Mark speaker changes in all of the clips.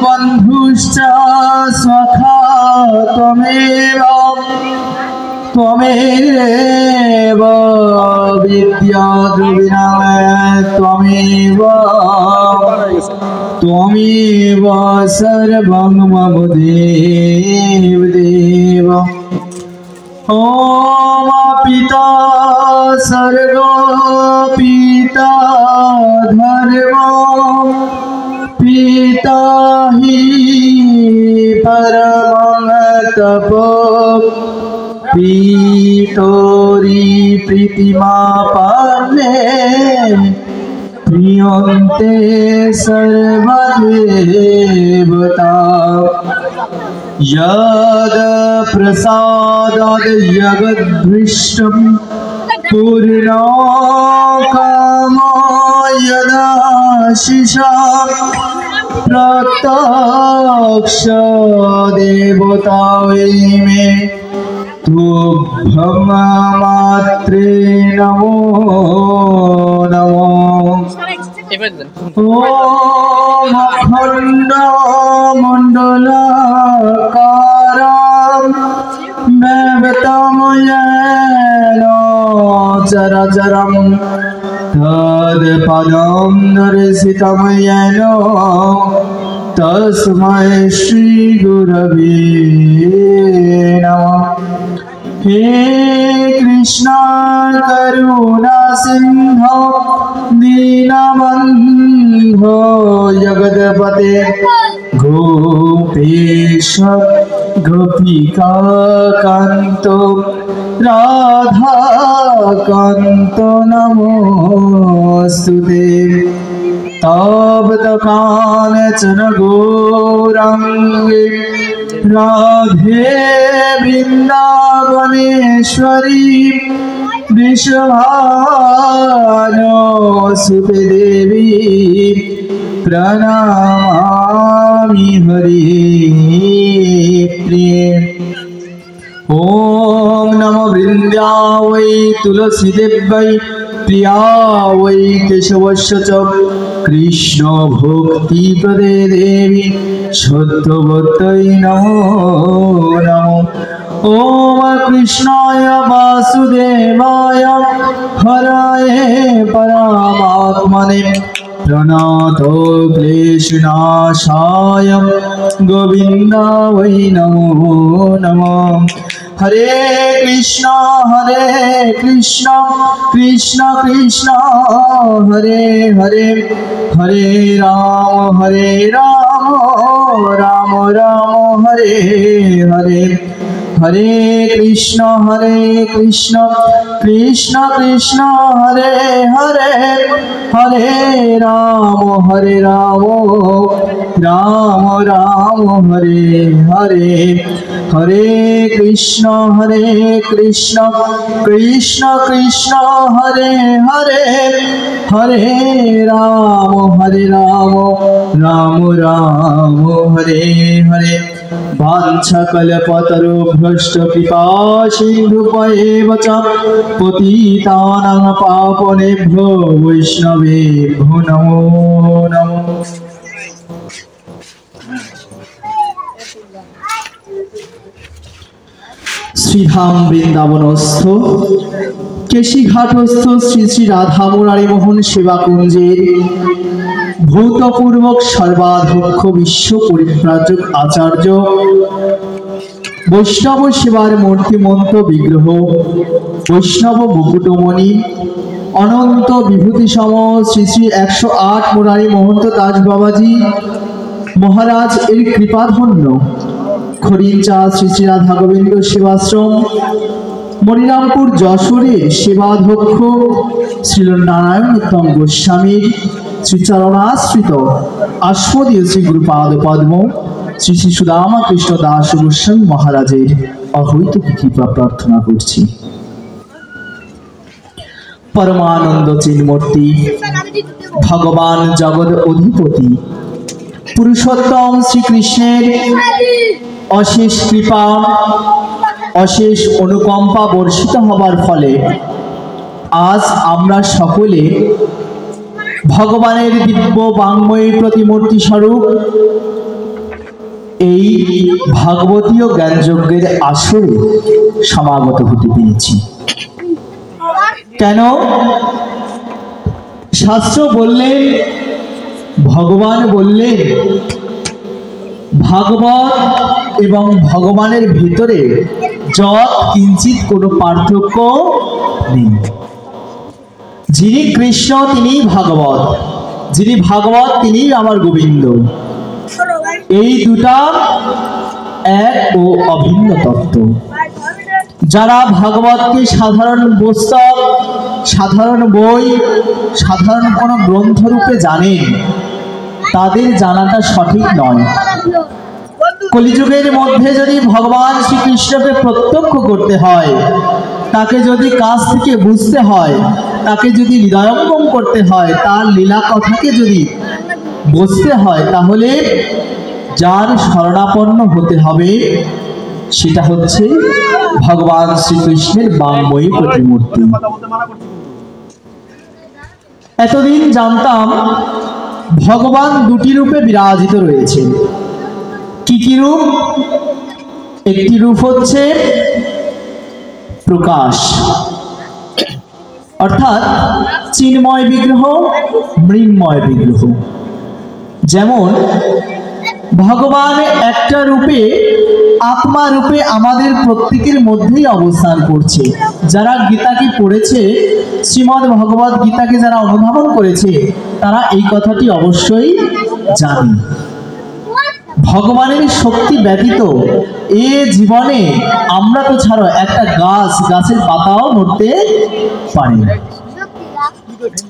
Speaker 1: बन्धुश्च सखा त्वमेव त्वमेव विद्या द्रविणा त्वमेव त्वमेव सर्वं मम देव देव। ओम पिता सर्गो पिता धर्म पिता हि परमं तप पितोरि प्रीतिमापन्ने प्रियन्ते सर्वदेवता। यद प्रसादाद जगद्दृष्टं पूर्णो कामो यदाशिषा प्रत्यक्ष देवता वै मे तुभ्यं मात्रे नमो नमो। ओम अखंड मंडलाकारं व्याप्तं येन चराचरं तत्पदं दर्शितं येन तस्मै श्री गुरवे नमः। हे कृष्ण करुणा सिंधो दीनबन्धो जगत्पते गोपेश गोपिका कान्तो राधा कान्तो नमोस्तुते। तव कांचन गौरांगी राधे वृंदावनेश्वरी वृषभानुसुते देवी प्रणमामि हरिप्रिये। ओम नमो वृंदावै तुलसी देव्यै प्रिया वै केशवस्य च कृष्ण भक्ति प्रदे देवी सत्यवत्यै नमो नमो। ओम कृष्णाय वासुदेवाय हरये परमात्मने प्रणतो क्लेशनाशाय गोविन्दाय नमो नमः। हरे कृष्ण कृष्ण कृष्ण हरे हरे हरे राम राम राम हरे हरे। हरे कृष्ण कृष्ण कृष्ण हरे हरे हरे राम राम राम हरे हरे। हरे कृष्ण कृष्ण कृष्ण हरे हरे हरे राम राम राम हरे हरे। वाञ्छाकल्पतरुभ्यश्च कृपा सिन्धुभ्येव च पतितानां पावनेभ्यो वैष्णवेभ्यो नमो नमः। श्रीधाम वृंदावनस्थ केशीघाटस्थ श्री श्री राधा मुरारी मोहन सेवा कुंजेर भूतपूर्वक सर्वाध्यक्ष विश्व परिव्राजक आचार्य वैष्णव सेवार मूर्तिमंत विग्रह वैष्णव मुकुटमणि अनंत विभूति सम श्री श्री 108 मुरारी महंत दास बाबाजी महाराज एर कृपाधन्य खरिंचा श्री श्री राधा गोविंद सेवाश्रम मणिरामपुर যশোরে सेवाध्यक्ष श्रील नारायण नित्यम गोस्वामी श्रीचरणाश्रित आस्मदीय श्री गुरुपाद पद्म श्री श्री सुदामा कृष्ण दास गोस्वामी महाराजेर अहैतुक कृपा प्रार्थना करछि। परमानंद चिन्मूर्ति भगवान जगद अधिपति पुरुषोत्तम श्रीकृष्णेर अशेष कृपा अशेष अनुकम्पा बर्षित हबार फले आज आमरा सकले भगवानेर दिव्य वाङ्मयी प्रतिमूर्ति स्वरूप এই ভাগবতীয় জ্ঞানযজ্ঞের আসরে সমাগত হতে পেরেছি। কেন? শাস্ত্র বললেন, ভগবান বললেন, ভাগবত এবং ভগবানের ভিতরে যৎ কিঞ্চিত কোনো পার্থক্য নেই। যিনি কৃষ্ণ তিনি ভাগবত, যিনি ভাগবত তিনি আমার গোবিন্দ। এই দুটা এক ও অভিন্ন তত্ত্ব। যারা ভাগবতকে সাধারণ পুস্তক, সাধারণ বই, সাধারণ কোনো গ্রন্থরূপে জানেন, তাদের জানাটা সঠিক নয়। কলিযুগের মধ্যে যদি ভগবান শ্রীকৃষ্ণকে প্রত্যক্ষ করতে হয়, তাকে যদি কাছ থেকে বুঝতে হয়, তাকে যদি হৃদয়ঙ্গম করতে হয়, তার লীলা কথাকে যদি বুঝতে হয়, তাহলে যার শরণাপন্ন হতে হবে সেটা হচ্ছে ভগবান শ্রীকৃষ্ণের বাঙ্ময়ী প্রতিমূর্তি। এতদিন জানতাম ভগবান দুটি রূপে বিরাজিত রয়েছে। কি কি রূপ? একটি রূপ হচ্ছে প্রকাশ, অর্থাৎ চিন্ময় বিগ্রহ, মৃন্ময় বিগ্রহ। যেমন ভগবান একটা রূপে, আত্মা রূপে আমাদের প্রত্যেকের মধ্যেই অবস্থান করছে। যারা গীতাকে পড়েছে, শ্রীমদ্ ভগবত গীতাকে যারা অনুধাবন করেছে, তারা এই কথাটি অবশ্যই জানে। ভগবানের শক্তি ব্যতীত এ জীবনে আমরা তো ছাড়ো একটা গাছের পাতাও নড়তে পারি।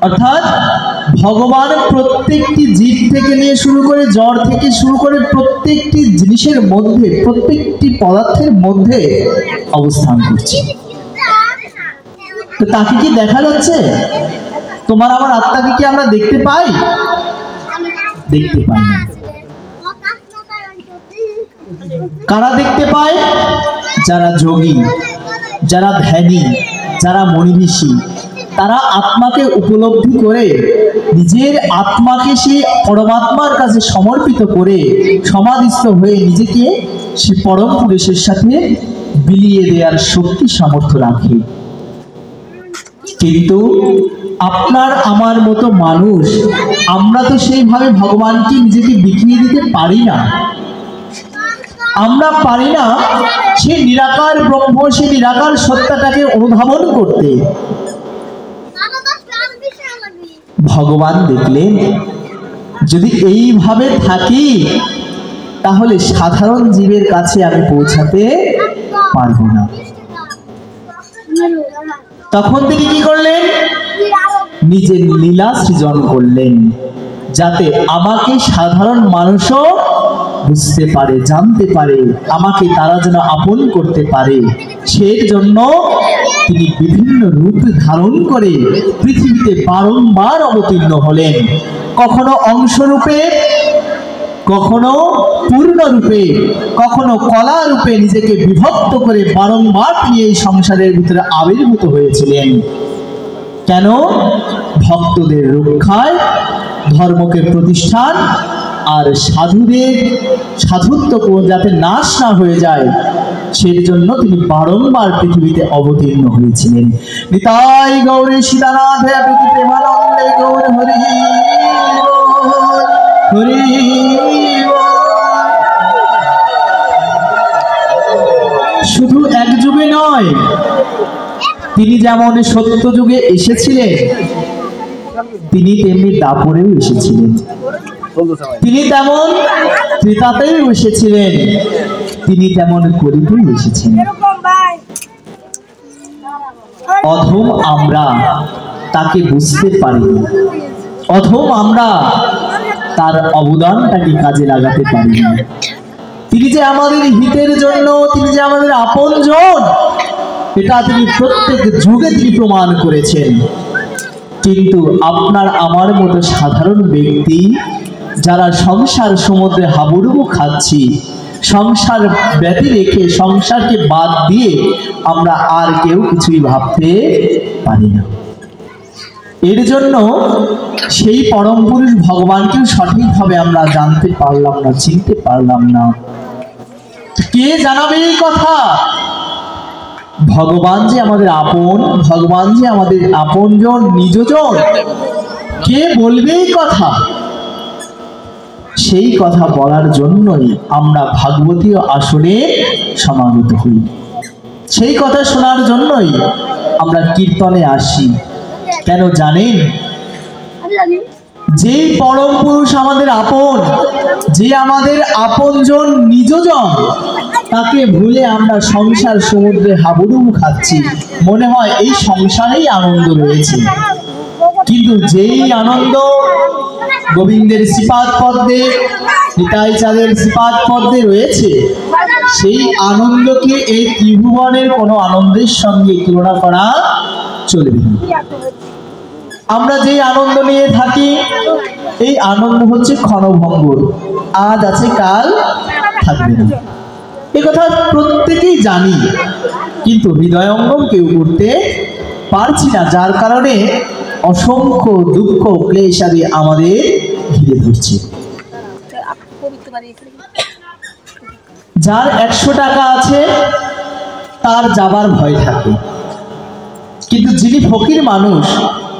Speaker 1: অর্থাৎ ভগবান প্রত্যেকটি জীব থেকে নিয়ে শুরু করে, জ্বর থেকে শুরু করে প্রত্যেকটি জিনিসের মধ্যে, প্রত্যেকটি পদার্থের মধ্যে অবস্থান করছে। তো তাকে কি দেখা যাচ্ছে? তোমার আমার আত্মাকে কি আমরা দেখতে পাই? দেখতে পাই না। কারা দেখতে পায়? যারা যোগী, যারা ধ্যানী, যারা মনি ঋষি, তারা আত্মাকে উপলব্ধি করে নিজের আত্মাকে সে পরমাত্মার কাছে সমর্পিত করে সমাধিস্থ হয়ে নিজেকে সে পরম পুরুষের সাথে বিলিয়ে দেওয়ার শক্তি সামর্থ্য রাখে। কিন্তু আপনার আমার মতো মানুষ, আমরা তো সেইভাবে ভগবানকে নিজেকে বিকিয়ে দিতে পারি না। আমরা পারি না সে নিরাকার ব্রহ্ম, সে নিরাকার সত্তাটাকে অনুধাবন করতে। ভগবান দেখলেন যদি এইভাবে থাকি তাহলে সাধারণ জীবের কাছে আমি পৌঁছাতে পারবো না। তখন তিনি কি করলেন? নিজের লীলা সৃজন করলেন, যাতে আমাকে সাধারণ মানুষও বুঝতে পারে, জানতে পারে, আমাকে তারা যেন আপন করতে পারে। সেই জন্য তিনি বিভিন্ন রূপ ধারণ করে পৃথিবীতে বারংবার অবতীর্ণ হলেন। কখনো অংশরূপে, কখনো পূর্ণরূপে, কখনো কলা রূপে নিজেকে বিভক্ত করে বারংবার তিনি এই সংসারের ভিতরে আবির্ভূত হয়েছিলেন। কেন? ভক্তদের রক্ষায়, ধর্মকে প্রতিষ্ঠান আর সাধুদের সাধুত্ব যাতে নাশ না হয়ে যায়, সেই জন্য তিনি বারংবার পৃথিবীতে অবতীর্ণ হয়েছিলেন। নিতাই গৌরী সীতানাথে প্রীতি প্রেমানন্দে গৌর হরি হরি। শুধু এক যুগে নয়, তিনি যেমন সত্য যুগে এসেছিলেন, তিনি তেমনি দাপরেও এসেছিলেন। তিনি তেমন ত্রেতাতেও এসেছিলেন, তিনি তেমন কলিতেও এসেছেন। অধম আমরা তাকে বুঝতে পারিনি, অধম আমরা তার অবদানটাকে কাজে লাগাতে পারিনি। তিনি যে আমাদের হিতের জন্য, তিনি যে আমাদের আপনজন, এটা তিনি প্রত্যেক যুগে তিনি প্রমাণ করেছেন। কিন্তু আপনার আমার মতো সাধারণ ব্যক্তি যারা সংসার সমুদ্রে হাবুডুবু খাচ্ছি, সংসার ব্যতি রেখে, সংসারকে বাদ দিয়ে আমরা আর কেউ কিছুই ভাবতে পারি না। এর জন্য সেই পরম পুরুষ ভগবানকে সঠিকভাবে আমরা জানতে পারলাম না, চিনতে পারলাম না। কে জানাবে এই কথা? ভগবান যে আমাদের আপন, ভগবান যে আমাদের আপনজন, নিজজন, কে বলবে এই কথা? সেই কথা বলার জন্যই আমরা ভাগবতীয় আসনে সমাগত হই, সেই কথা শোনার জন্যই আমরা কীর্তনে আসি। কেন জানেন? যে পরম পুরুষ আমাদের আপন, যে আমাদের আপনজন, নিজজন, তাকে ভুলে আমরা সংসার সমুদ্রে হাবুডুবু খাচ্ছি, মনে হয় এই সংসারেই আনন্দ রয়েছে। কিন্তু যেই আনন্দ গোবিন্দের শ্রীপাদ পদ্মে, নিতাই চাঁদের শ্রীপাদ পদ্মে রয়েছে, সেই আনন্দকে এই ত্রিভুবনের কোনো আনন্দের সঙ্গে তুলনা করা চলবে না। আমরা যে আনন্দ নিয়ে থাকি, এই আনন্দ হচ্ছে ক্ষণভঙ্গুর, আজ আছে কাল থাকবে না। এ কথা প্রত্যেকেই জানি, কিন্তু হৃদয়ঙ্গম কেউ করতে পারছি না, যার কারণে অসংখ্য দুঃখ ক্লেশ আদি আমাদের ঘিরে ধরছে। যার 100 টাকা আছে তার যাবার ভয় থাকে, কিন্তু যিনি ফকির মানুষ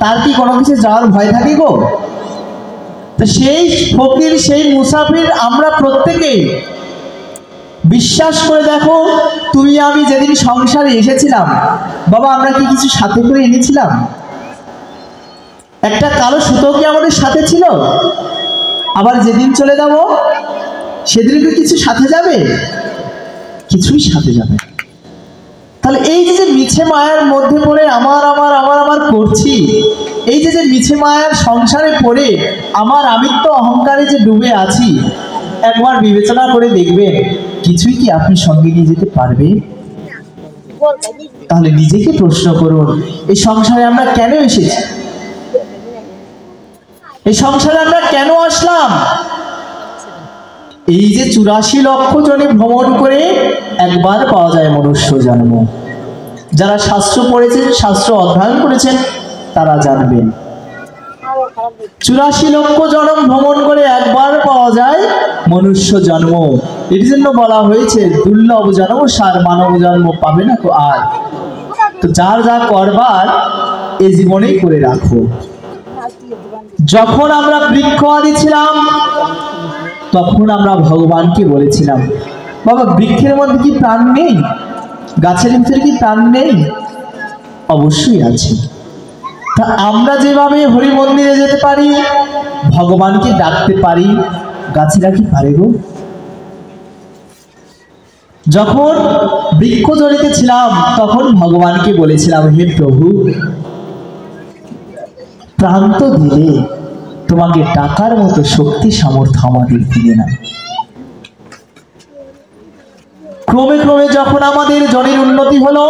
Speaker 1: তার কি কোনো কিছু যাওয়ার ভয় থাকে গো? তো সেই ফকির, সেই মুসাফির আমরা প্রত্যেকেই। বিশ্বাস করে দেখো, তুমি আমি যেদিন সংসারে এসেছিলাম, বাবা আমরা কি কিছু সাথে করে এনেছিলাম? একটা কালো সুতো কি আমাদের সাথে ছিল? আবার যেদিন চলে যাব সেদিন কি কিছু সাথে যাবে? কিছুই সাথে যাবে। তাহলে এই যে মিছে মায়ার মধ্যে পড়ে আমার আমার আমার আমার করছি, এই যে মিছে মায়ার সংসারে পড়ে আমার আমিত্ব অহংকারে যে ডুবে আছি, একবার বিবেচনা করে দেখবেন কিছুই কি আপনি সঙ্গে নিয়ে যেতে পারবে? তাহলে নিজেকে প্রশ্ন করুন, এই সংসারে আমরা কেন এসেছি? এই সংসারে আমরা কেন আসলাম? এই যে 84 লক্ষ জনে ভ্রমণ করে একবার পাওয়া যায় মনুষ্য জন্ম। যারা শাস্ত্র পড়েছেন, শাস্ত্র অধ্যয়ন করেছেন, তারা জানবেন 84 লক্ষ জন্ম ভ্রমণ করে একবার পাওয়া যায় মনুষ্য জন্ম। এর জন্য বলা হয়েছে দুর্লভ জন্ম সার, মানব জন্ম পাবে না তো আর। তো যার যা করবার এই জীবনেই করে রাখো। যখন আমরা বৃক্ষ আদি ছিলাম, তখন আমরা ভগবানকে বলেছিলাম, বাবা বৃক্ষের মধ্যে কি প্রাণ নেই? গাছের ভিতরে কি প্রাণ নেই? অবশ্যই আছে। তা আমরা যেভাবে হরি মন্দিরে যেতে পারি, ভগবানকে ডাকতে পারি, গাছেরা কি পারে গো? যখন বৃক্ষ জড়িতে ছিলাম, তখন ভগবানকে বলেছিলাম, হে প্রভু, প্রাণ তো দিলে, তোমাকে ডাকার মতো শক্তি সামর্থ্য আমাদের দিলে না। ক্রমে ক্রমে যখন আমাদের জনের উন্নতি হলো,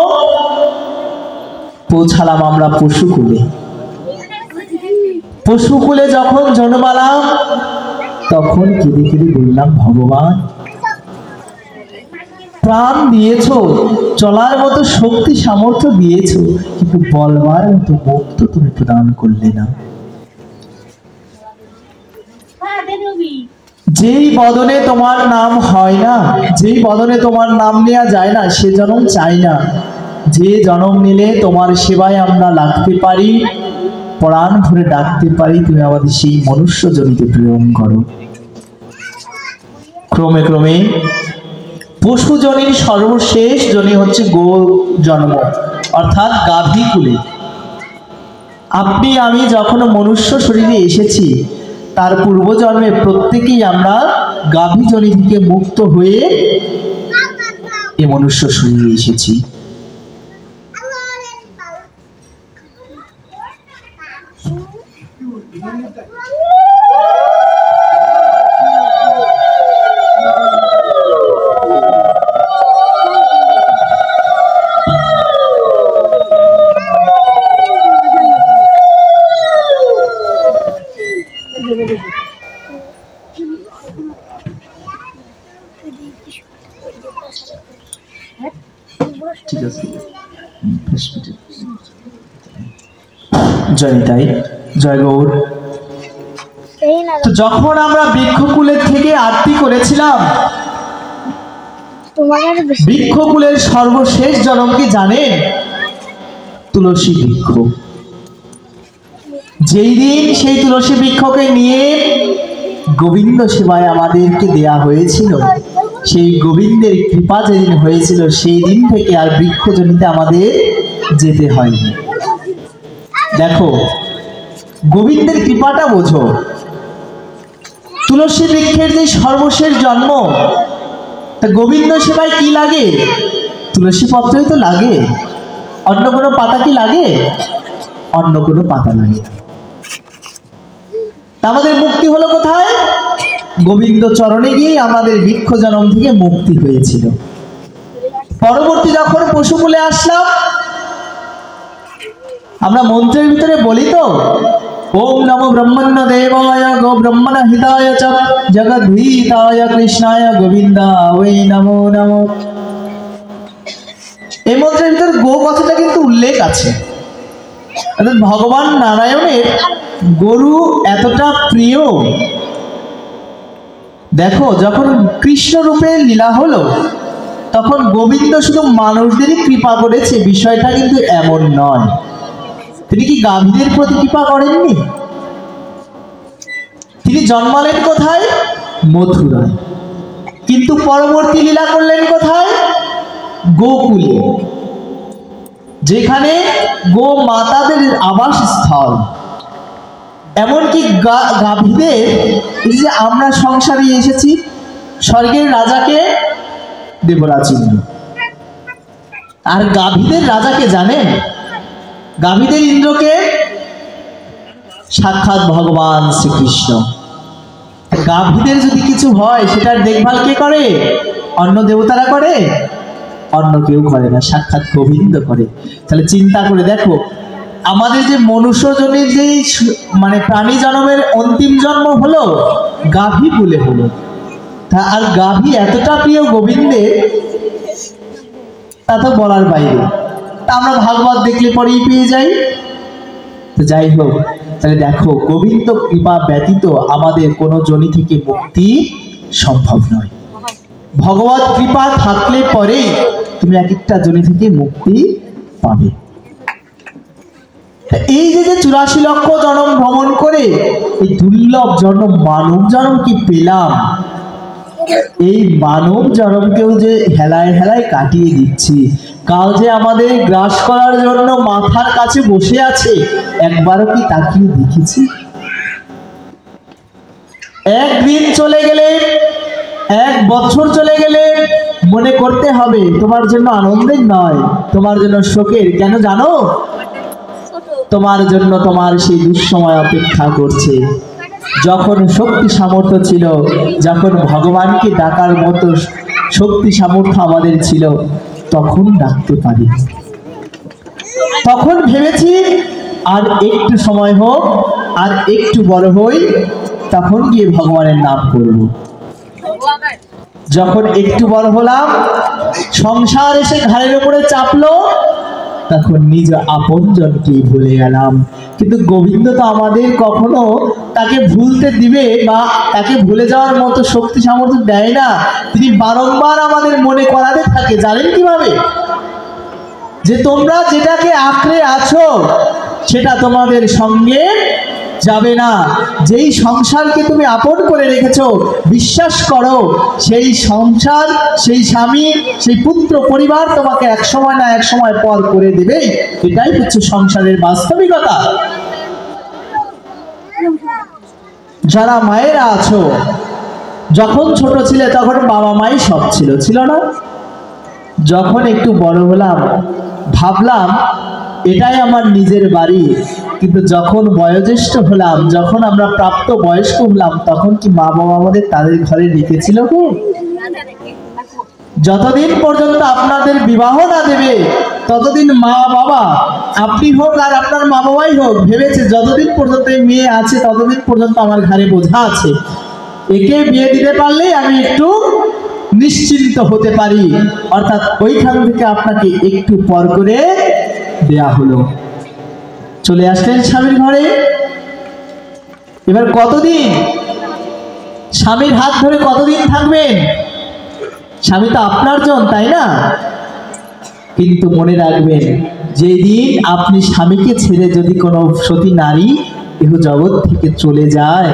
Speaker 1: পৌঁছালাম আমরা পশুকুলে। পশুকুলে যখন জন্মালাম, তখন কেঁদে কেঁদে বললাম, ভগবান প্রাণ দিয়েছো, চলার মতো শক্তি সামর্থ্য দিয়েছো, কিন্তু বলবার মতো মুখ তো তুমি প্রদান করলে না। যেই বদনে তোমার নাম হয় না, যেই বদনে তোমার নাম নেওয়া যায় না, সে জন্ম চাই না। যে জন্ম নিলে তোমার সেবায় আমরা লাগতে পারি, প্রাণ ভরে ডাকতে পারি, তুমি আমাদের সেই মনুষ্য জনিতে প্রেরণ করো। ক্রমে ক্রমে পশু জনির সর্বশেষ জনি হচ্ছে গো জন্ম, অর্থাৎ গাভী কুলে। আপনি আমি যখন মনুষ্য শরীরে এসেছি, তার পূর্বজন্মে প্রত্যেকেই আমরা গাভী জনি থেকে মুক্ত হয়ে এই মনুষ্য শরীরে এসেছি। ঠিক আছে। জয় নিতাই, জয় গৌর। তো যখন আমরা বৃক্ষকুলের থেকে আরতি করেছিলাম, বৃক্ষকুলের সর্বশেষ জনম কি জানেন? তুলসী বৃক্ষ। যেই দিন সেই তুলসী বৃক্ষকে নিয়ে গোবিন্দ সেবায় আমাদেরকে দেয়া হয়েছিল, সেই গোবিন্দের কৃপা যেদিন হয়েছিল, সেই দিন থেকে আর বৃক্ষজনিতে আমাদের যেতে হয়নি। দেখো, গোবিন্দের কৃপাটা বোঝো। তুলসী বৃক্ষের যে সর্বশেষ জন্ম, তা গোবিন্দ সেবায় কি লাগে? তুলসী পত্রই তো লাগে। অন্য কোনো পাতা কি লাগে? অন্য কোনো পাতা লাগে। তা আমাদের মুক্তি হলো কোথায়? গোবিন্দ চরণে গিয়ে আমাদের বৃক্ষ জন্ম থেকে মুক্তি হয়েছিল। পরবর্তী যখন পশুকুলে আসলাম, আমরা মন্ত্রের ভিতরে বলি তো, ওম নমো ব্রহ্মণ্য দেবায় গো ব্রহ্মণ হিতায় চ জগদ্ভীতায় কৃষ্ণায় গোবিন্দায় নমো নমঃ। এই মন্ত্রের ভিতরে গো কথাটা কিন্তু উল্লেখ আছে। অর্থাৎ ভগবান নারায়ণের গরু এতটা প্রিয়। দেখো, যখন কৃষ্ণ রূপে লীলা হলো, তখন গোবিন্দ শুধু মানুষদেরই কৃপা করেছে, বিষয়টা কিন্তু এমন নয়। তিনি কি গাভীদের প্রতি কৃপা করেননি? তিনি জন্মালেন কোথায়? মথুরায়। কিন্তু পরবর্তী লীলা করলেন কোথায়? গোকুলে, যেখানে গো মাতাদের আবাসস্থল। এমনকি গাভীদের, এই যে আমরা সংসারে এসেছি, স্বর্গের রাজাকে দেবরাজ ইন্দ্র, আর গাভীদের রাজাকে জানেন? গাভীদের ইন্দ্রকে সাক্ষাৎ ভগবান শ্রীকৃষ্ণ। গাভীদের যদি কিছু হয়, সেটার দেখভাল কে করে? অন্য দেবতারা করে? অন্য কেউ করে না, সাক্ষাৎ গোবিন্দ করে। তাহলে চিন্তা করে দেখো, আমাদের যে মনুষ্যজনের যে মানে প্রাণী জন্মের অন্তিম জন্ম হলো গাভী বলে হলো। তা আর গাভী এতটা প্রিয় গোবিন্দের, তা তো বলার বাইরে। তা আমরা ভাগবত দেখলে পরেই পেয়ে যাই। তো যাই হোক, তাহলে দেখো, গোবিন্দ কৃপা ব্যতীত আমাদের কোনো জনি থেকে মুক্তি সম্ভব নয়। ভগবত কৃপা থাকলে পরেই তুমি এক একটা জনি থেকে মুক্তি পাবে। এই যে 84 লক্ষ জন্ম ভ্রমণ করে এই দুর্লভ জন্ম মানব জন্ম কি পেলাম, এই মানব জন্মকেও যে হেলায় হেলায় কাটিয়ে দিচ্ছি। কাল যে আমাদের গ্রাস করার জন্য মাথার কাছে বসে আছে, একবারও কি তাকিয়ে দেখেছি? একদিন চলে গেলে, এক বছর চলে গেলে মনে করতে হবে তোমার জন্য আনন্দের নয়, তোমার জন্য শোকের। কেন জানো? তোমার জন্য তোমার সেই দুঃসময় অপেক্ষা করছে। যখন শক্তি সামর্থ্য ছিল, যখন ভগবানকে ডাকার মতো শক্তি সামর্থ্য আমাদের ছিল, তখন ডাকতে পারি। তখন ভেবেছি আর একটু সময় হোক, আর একটু বড় হই, তখন গিয়ে ভগবানের নাম করব। যখন একটু বড় হলাম, সংসার এসে ঘাড়ের উপরে চাপলো, তখন নিজ আপনজনকে ভুলে গেলাম। কিন্তু গোবিন্দ তো আমাদের কখনো তাকে ভুলতে দিবে বা তাকে ভুলে যাওয়ার মতো শক্তি সামর্থ্য দেয় না। তিনি বারংবার আমাদের মনে করাতে থাকে। জানেন কিভাবে? যে তোমরা যেটাকে আঁকড়ে আছো, সেটা তোমাদের সঙ্গে যাবে না। যেই সংসারকে তুমি আপন করে রেখেছো, বিশ্বাস করো, সেই সংসার, সেই স্বামী, সেই পুত্র পরিবার তোমাকে এক সময় না এক সময় পর করে দেবে। এটাই হচ্ছে সংসারের বাস্তবিকতা। যারা মায়েরা আছো, যখন ছোট ছিলে তখন বাবা মাই সব ছিল, ছিল না? যখন একটু বড় হলাম, ভাবলাম এটাই আমার নিজের বাড়ি। কিন্তু যখন বয়োজ্যেষ্ঠ হলাম, যখন আমরা প্রাপ্ত বয়স্ক হলাম, তখন কি মা বাবা আমাদের তাদের ঘরে রেখেছিল গো? যতদিন পর্যন্ত আপনাদের বিবাহ না দেবে, ততদিন মা বাবা, আপনি হোক আর আপনার মা বাবাই হোক, ভেবেছে যতদিন পর্যন্ত এই মেয়ে আছে, ততদিন পর্যন্ত আমার ঘরে বোঝা আছে। একে বিয়ে দিতে পারলেই আমি একটু নিশ্চিন্ত হতে পারি। অর্থাৎ ওইখান থেকে আপনাকে একটু পর করে দেয়া হলো। চলে আসলেন স্বামীর ঘরে। এবার কতদিন স্বামীর হাত ধরে কতদিন থাকবেন? স্বামী তো আপনার জন, তাই না? কিন্তু মনে রাখবেন, যেদিন আপনি স্বামীকে ছেড়ে যদি কোনো সতী নারী ইহ জগৎ থেকে চলে যায়,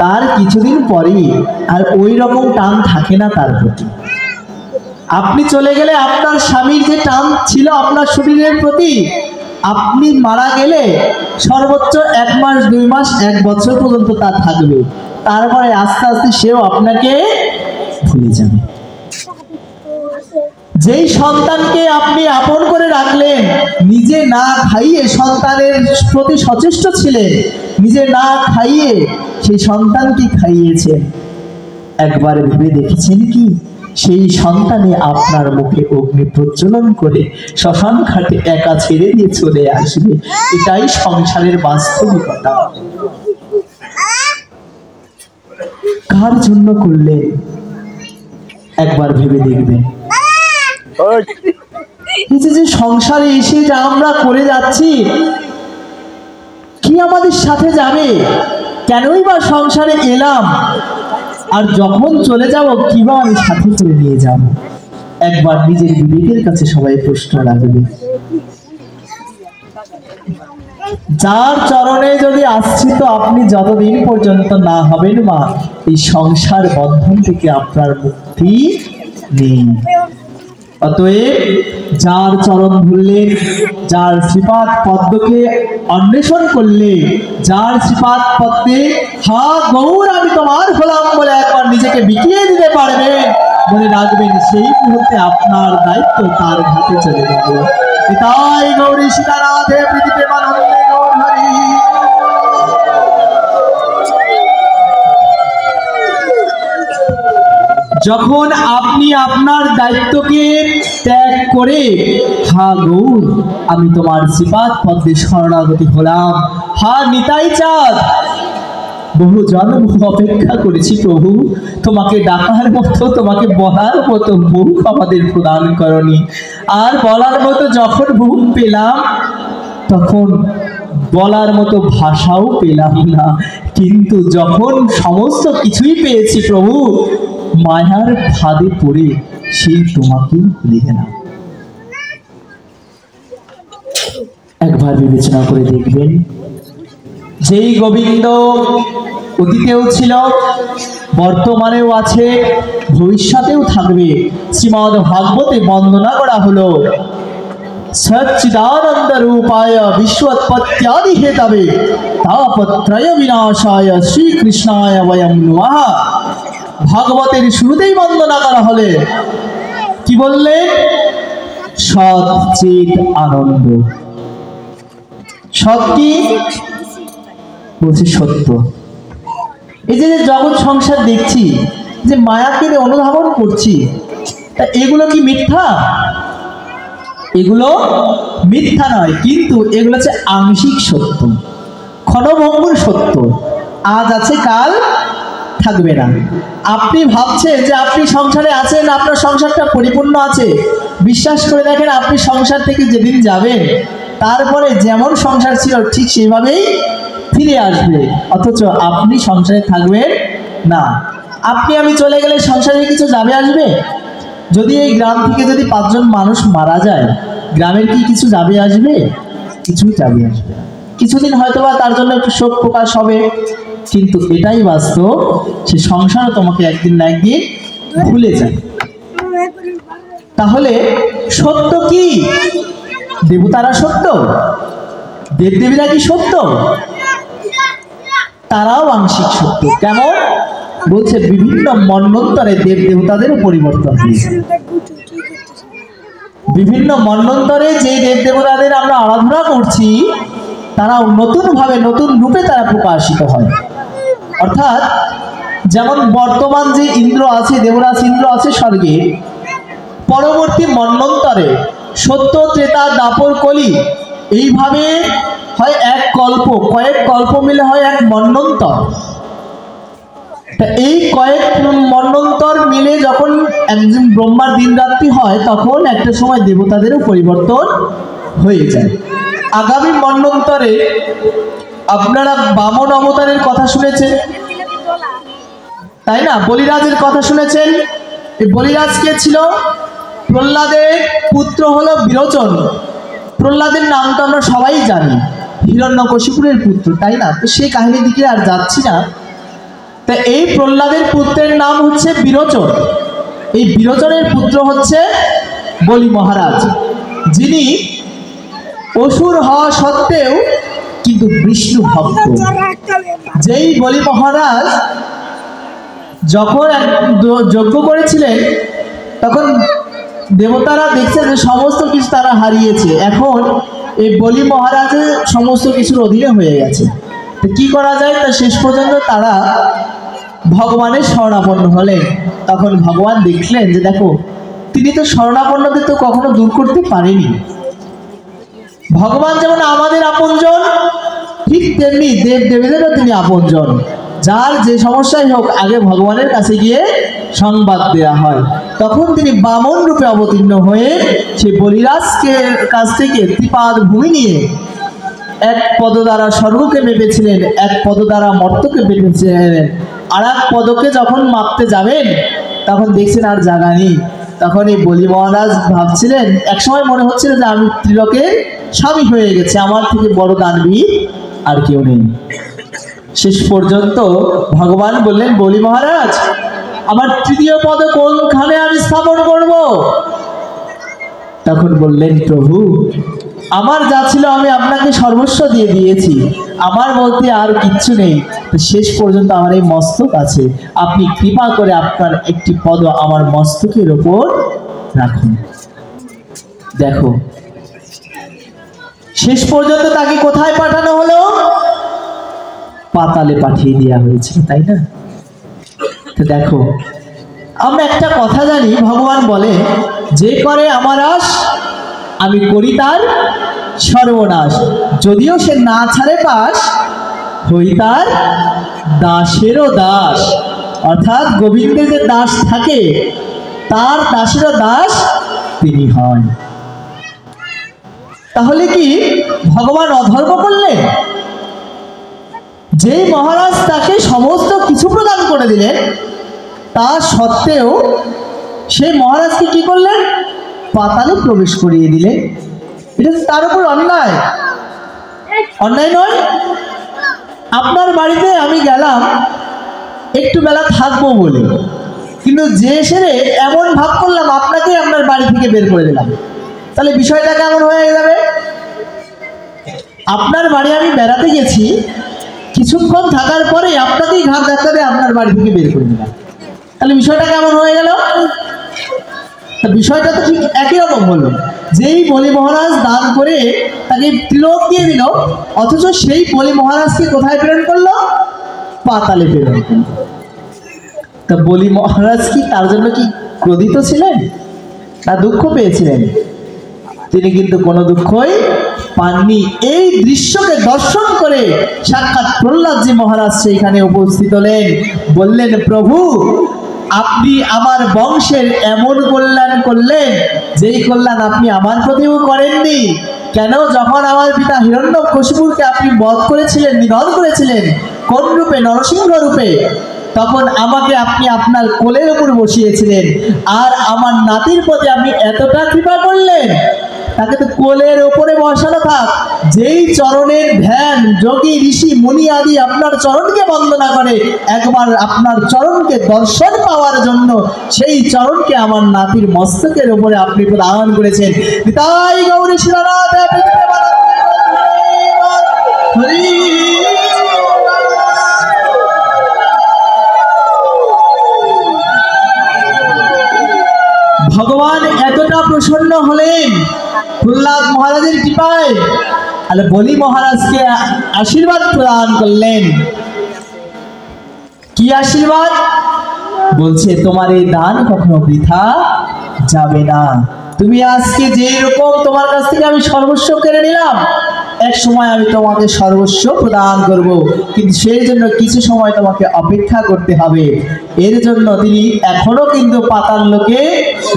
Speaker 1: তার কিছুদিন পরেই আর ওই রকম টান থাকে না তার প্রতি। আপনি চলে গেলে আপনার স্বামীর যে টান ছিল আপনার শরীরের প্রতি, আপনি মারা গেলে সর্বোচ্চ 1 মাস 2 মাস 1 বছর পর্যন্ত তা থাকবে। তারপরে আস্তে আস্তে সেও আপনাকে ভুলে যাবে। যেই সন্তানকে আপনি আপন করে রাখলেন, নিজে না খাইয়ে সন্তানের প্রতি সচেষ্ট ছিলেন, নিজে না খাইয়ে সেই সন্তানকে খাইয়েছেন, একবার ভেবে দেখেছেন কি সেই সন্তানে আপনার মুখে অগ্নি প্রজ্বলন করে শ্মশান ঘাটে একা ছেড়ে দিয়ে চলে আসবে? এটাই সংসারের বাস্তবিকতা। কার জন্য করলেন একবার ভেবে দেখবেন। যে সংসারে এসে যা আমরা করে যাচ্ছি, কি আমাদের সাথে যাবে? কেনই বা সংসারে এলাম? আর যখন চলে যাব কিবা আমি সাথে করে নিয়ে যাব? একবার নিজের বিবেকের কাছে সবাই প্রশ্ন রাখবে। যার চরণে যদি আশ্রিত আপনি যতদিন পর্যন্ত না হবেন মা, এই সংসার বন্ধন থেকে আপনার মুক্তি নেই। অতএব যার চরণ ধরলেন, যার শ্রীপাদ পদ্মকে অন্বেষণ করলে, যার শ্রীপাদ পদ্মে হা গৌর আমি তোমার হলাম বলে একবার নিজেকে বিকিয়ে দিতে পারবে, মনে রাখবেন সেই মুহূর্তে আপনার দায়িত্ব তার হাতে চলে যাবে। তাই গৌরী সীতারাধে পৃথিবী মানন্দে গৌর হরি। যখন আপনি আপনার দায়িত্বকে ত্যাগ করে হা গৌর আমি তোমার শ্রীপাদ পদ্মে শরণাগতি হলাম, হা নিতাই চাঁদ বহু জন্ম অপেক্ষা করেছি প্রভু, তোমাকে ডাকার মতো, তোমাকে বলার মতো মুখ আমাদের প্রদান করনি। আর বলার মতো যখন মুখ পেলাম, তখন বলার মতো ভাষাও পেলাম না। কিন্তু যখন সমস্ত কিছুই পেয়েছি প্রভু, মায়ার ফাঁদে পড়ে সেই তোমাকেই ভুলে গেলাম। একবার বিবেচনা করে দেখবেন, যেই গোবিন্দ অতীতেও ছিল, বর্তমানেও আছে, ভবিষ্যতেও থাকবে। শ্রীমদ্ ভাগবতে বন্দনা করা হলো সচ্চিদানন্দ রূপায় বিশ্বৎপত্যাদি হেতবে তাপত্রয় বিনাশায় শ্রীকৃষ্ণায় বয়ং নমঃ। ভাগবতের শুরুতেই বন্দনা করা হলে কি বললেন? সৎ চিৎ আনন্দ। সৎ কি বলছে? সত্য। এই যে জগৎ সংসার দেখছি, যে মায়াকে অনুধাবন করছি, তা এগুলো কি মিথ্যা? এগুলো মিথ্যা নয়, কিন্তু এগুলো হচ্ছে আংশিক সত্য, ক্ষণভঙ্গুর সত্য। আজ আছে, কাল থাকবে না। আপনি ভাবছেন যে আপনি সংসারে আছেন, আপনার সংসারটা পরিপূর্ণ আছে, বিশ্বাস করে দেখেন আপনি সংসার থেকে যেদিন যাবেন, তারপরে যেমন সংসার ছিল ঠিক সেভাবেই ফিরে আসবে, অথচ আপনি সংসারে থাকবেন না। আপনি আমি চলে গেলে সংসারে কিছু যাবে আসবে? যদি এই গ্রাম থেকে যদি 5 জন মানুষ মারা যায়, গ্রামের কি কিছু যাবে আসবে? কিছুই যাবে আসবে। কিছুদিন হয়তোবা তার জন্য একটু শোক প্রকাশ হবে, কিন্তু এটাই বাস্তব, সে সংসার তোমাকে একদিন না একদিন ভুলে যায়। তাহলে সত্য কি? দেবতারা সত্য? দেবদেবীরা কি সত্য? তারাও আংশিক সত্য। কেমন? বলছে বিভিন্ন মন্বন্তরে দেব দেবতাদেরও পরিবর্তন হয়েছে। বিভিন্ন মন্বন্তরে যে দেব দেবতাদের আমরা আরাধনা করছি, তারাও নতুন ভাবে, নতুন রূপে তারা প্রকাশিত হয়। অর্থাৎ যেমন বর্তমান যে ইন্দ্র আছে, দেবরাজ ইন্দ্র আছে স্বর্গে, পরবর্তী মন্বন্তরে সত্য, ত্রেতা, দাপর, কলি, এইভাবে হয় এক কল্প, কয়েক কল্প মিলে হয় এক মন্বন্তর। এই কয়েক মন্বন্তর মিলে যখন একজন ব্রহ্মার দিন রাত্রি হয়, তখন একটা সময় দেবতাদেরও পরিবর্তন হয়ে যায়। আগামী মন্বন্তরে আপনারা বামন অবতারের কথা শুনেছেন, তাই না? বলিরাজের কথা শুনেছেন। এই বলিরাজ কে ছিল? প্রহ্লাদের পুত্র হলো বিরোচন। প্রহ্লাদের নাম তো আমরা সবাই জানি, হিরণ্যকশিপুরের পুত্র, তাই না? তো সেই কাহিনীর দিকে আর যাচ্ছি না। তা এই প্রহ্লাদের পুত্রের নাম হচ্ছে বিরোচন। এই বিরোচনের পুত্র হচ্ছে বলি মহারাজ, যিনি অসুর হওয়া সত্ত্বেও কিন্তু বিষ্ণু ভক্ত। যেই বলি মহারাজ যখন যজ্ঞ করেছিলেন, তখন দেবতারা দেখছে যে সমস্ত কিছু তারা হারিয়েছে, এখন এই বলি মহারাজের সমস্ত কিছুর অধীনে হয়ে গেছে। তো কি করা যায়? তা শেষ পর্যন্ত তারা ভগবানের শরণাপন্ন হলেন। তখন ভগবান দেখলেন যে দেখো, তিনি তো শরণাপন্নদের তো কখনো দূর করতে পারেনি। ভগবান যেমন আমাদের আপনজন, ঠিক তেমনি দেব দেবীদেরও তিনি আপনজন। যার যে সমস্যাই হোক, আগে ভগবানের কাছে গিয়ে সংবাদ দেয়া হয়। তখন তিনি বামন রূপে অবতীর্ণ হয়ে সেই বলিরাজকে কাছ থেকে ত্রিপাদ ভূমি নিয়ে এক পদ দ্বারা স্বর্গকে মেপেছিলেন, এক পদ দ্বারা মর্তকে মেপেছিলেন। আর এক পদকে যখন মাপতে যাবেন, তখন দেখছেন আর জায়গা নেই। তখন এই বলি মহারাজ ভাবছিলেন, একসময় মনে হচ্ছিল যে আমি ত্রিলোকের স্বামী হয়ে গেছে, আমার থেকে বড় দানবীর আর কেউ নেই। শেষ পর্যন্ত ভগবান বললেন, বলি মহারাজ, আমার তৃতীয় পদ কোনখানে আমি স্থাপন করব? তখন বললেন, প্রভু, আমার যা ছিল আমি আপনাকে সর্বস্ব দিয়ে দিয়েছি, আমার মধ্যে আর কিচ্ছু নেই। শেষ পর্যন্ত আমার এই মস্তক আছে, আপনি কৃপা করে আপনার একটি পদ আমার মস্তকের ওপর রাখুন। দেখো, শেষ পর্যন্ত তাকে কোথায় পাঠানো হলো? পাতালে পাঠিয়ে দেওয়া হয়েছিল, তাই না? তো দেখো, আমরা একটা কথা জানি, ভগবান বলে, যে করে আমার আশ আমি করি তার সর্বনাশ। যদিও সে না ছাড়ে পাশ, হই তার দাসেরও দাস। অর্থাৎ গোবিন্দের যে দাস থাকে, তার দাসেরও দাস তিনি হন। তাহলে কি ভগবান অধর্ম করলেন? যেই মহারাজ তাকে সমস্ত কিছু প্রদান করে দিলেন, তা সত্ত্বেও সেই মহারাজকে কি করলেন? পাতালে প্রবেশ করিয়ে দিলেন। এটা তার উপর অন্যায়, অন্যায় নয়? আপনার বাড়িতে আমি গেলাম একটু বেলা থাকবো বলে, কিন্তু যে সেরে এমন ভাব করলাম আপনাকে আপনার বাড়ি থেকে বের করে দিলাম, তাহলে বিষয়টা কেমন হয়ে যাবে? আপনার বাড়ি আমি বেড়াতে গেছি, কিছুক্ষণ থাকার পরে আপনাকেই ঘাট ধাক্কা দিয়ে আপনার বাড়ি থেকে বের করে দিলাম, তাহলে বিষয়টা কেমন হয়ে গেল? বিষয়টা তো ঠিক একই রকম হলো। যেই বলি মহারাজ দান করে তাকে তিলক দিয়ে দিল, অথচ সেই বলি মহারাজকে কোথায় প্রেরণ করলো? পাতালে প্রেরণ করলো। তা বলি মহারাজ কি তার জন্য কি ক্রোধিত ছিলেন না দুঃখ পেয়েছিলেন? তিনি কিন্তু কোনো দুঃখই পাননি। এই দৃশ্যকে দর্শন করে সাক্ষাৎ প্রহ্লাদজি মহারাজ সেইখানে উপস্থিত হলেন। বললেন, প্রভু, আপনি আমার বংশের এমন কল্যাণ করলেন, যেই কল্যাণ আপনি আমার প্রতিও করেননি। কেন? যখন আমার পিতা হিরণ্যকশিপুরকে আপনি বধ করেছিলেন, নিধন করেছিলেন, কোন রূপে? নরসিংহ রূপে। তখন আমাকে আপনি আপনার কোলের উপর বসিয়েছিলেন, আর আমার নাতির প্রতি আপনি এতটা কৃপা করলেন, তাকে তো কোলের ওপরে বসানো থাক। যেই চরণের ধ্যান যোগী ঋষি মুনি আদি আপনার চরণকে বন্দনা করে, একবার আপনার চরণকে দর্শন পাওয়ার জন্য সেই চরণকে আমার নাতির মস্তকের উপরে আপনি প্রদান করেছেন। তাই গৌরী শিলানাথ ভগবান এতটা প্রসন্ন হলেন প্রহ্লাদ মহারাজের কৃপায়, আর বলি মহারাজকে আশীর্বাদ প্রদান করলেন। কি আশীর্বাদ? বলছে, তোমার এই দান কখনো বৃথা যাবে না। তুমি আজকে যে রকম তোমার কাছ থেকে আমি সর্বস্ব কেড়ে নিলাম, এক সময় আমি তোমাকে সর্বস্ব প্রদান করব, কিন্তু সেই জন্য কিছু সময় তোমাকে অপেক্ষা করতে হবে। এর জন্য তিনি এখনো কিন্তু পাতাল লোকে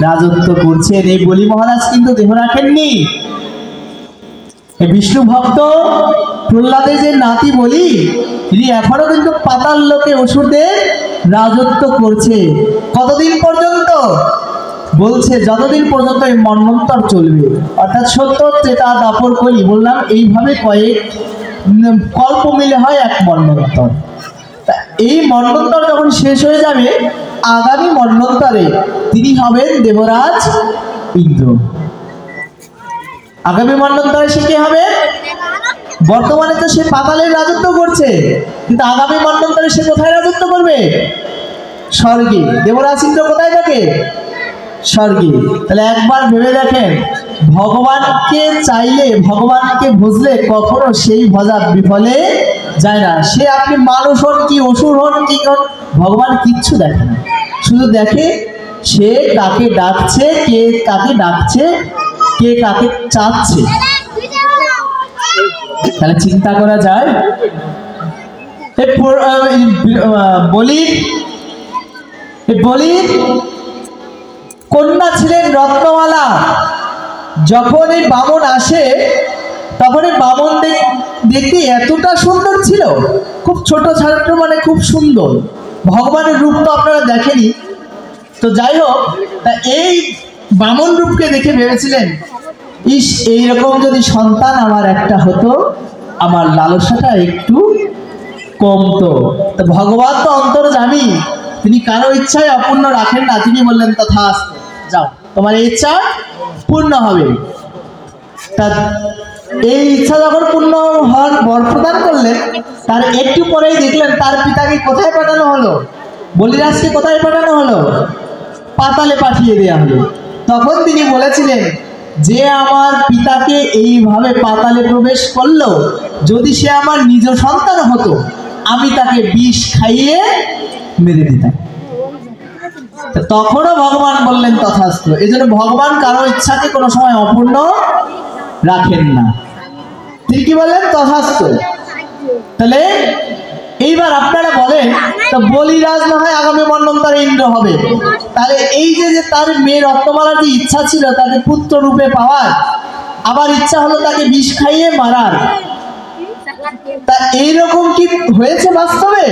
Speaker 1: রাজত্ব করছেন। এই বলি মহারাজ কিন্তু দেহ রাখেননি। এই বিষ্ণু ভক্ত প্রহ্লাদের যে নাতি বলি, তিনি এখনো কিন্তু পাতাল লোকে অসুরদের রাজত্ব করছে। কতদিন পর্যন্ত? বলছে যতদিন পর্যন্ত এই মন্বন্তর চলবে, অর্থাৎ সত্য ত্রেতা দাপর কলি, বললাম এইভাবে কয়েক কল্প মিলে হয় এক মন্বন্তর। এই মন্বন্তর যখন শেষ হয়ে যাবে, আগামী মন্বন্তরে তিনি হবেন দেবরাজ ইন্দ্র। আগামী মন্বন্তরে সে কে হবে? বর্তমানে তো সে পাতালের রাজত্ব করছে, কিন্তু আগামী মন্বন্তরে সে কোথায় রাজত্ব করবে? স্বর্গে। দেবরাজ ইন্দ্র কোথায় থাকে? স্বর্গে। তাহলে একবার ভেবে দেখেন, ভগবানকে চাইলে, ভগবানকে বুঝলে কখনো সেই ভজা বিফলে যায় না। সে আপনি মানুষ হন কি অসুর হন কি হন, ভগবান কিচ্ছু দেখে না, শুধু দেখে সে কাকে ডাকছে, কে কাকে ডাকছে, কে কাকে চাচ্ছে। তাহলে চিন্তা করা যায়, বলির কন্যা ছিলেন রত্নমালা। যখন এই বামন আসে, তখন এই বামন দেখতে এতটা সুন্দর ছিল, খুব ছোট ছাত্র, মানে খুব সুন্দর। ভগবানের রূপ তো আপনারা দেখেনি, তো যাই হোক, তা এই বামন রূপকে দেখে ভেবেছিলেন, ইস, এইরকম যদি সন্তান আমার একটা হতো, আমার লালসাটা একটু কমতো। তো ভগবান তো অন্তর্যামী, তিনি কারো ইচ্ছায় অপূর্ণ রাখেন না। তিনি বললেন তথাস্তু, যাও, তোমার এই ইচ্ছা পূর্ণ হবে। তা এই ইচ্ছা যখন পূর্ণ হওয়ার বর প্রদান করলেন, তার একটু পরেই দেখলেন তার পিতাকে কোথায় পাঠানো হলো? বলিরাজকে কোথায় পাঠানো হলো? পাতালে পাঠিয়ে দেওয়া হলো। তখন তিনি বলেছিলেন, যে আমার পিতাকে এইভাবে পাতালে প্রবেশ করলো, যদি সে আমার নিজ সন্তান হতো, আমি তাকে বিষ খাইয়ে মেরে দিতাম। তখনও ভগবান বললেন তথাস্তু। এই জন্য ভগবান কারো ইচ্ছাকে কোনো সময় অপূর্ণ রাখেন না। তিনি কি বললেন? তথাস্তু। তাহলে এইবার আপনারা বলেন, তো বলিরাজ না হয় আগামী মন্বন্তরে ইন্দ্র হবে, তাহলে এই যে তার মেয়ে রত্নমালার যে ইচ্ছা ছিল তাকে পুত্র রূপে পাওয়ার, আবার ইচ্ছা হলো তাকে বিষ খাইয়ে মারার, তা এইরকম কি হয়েছে বাস্তবে?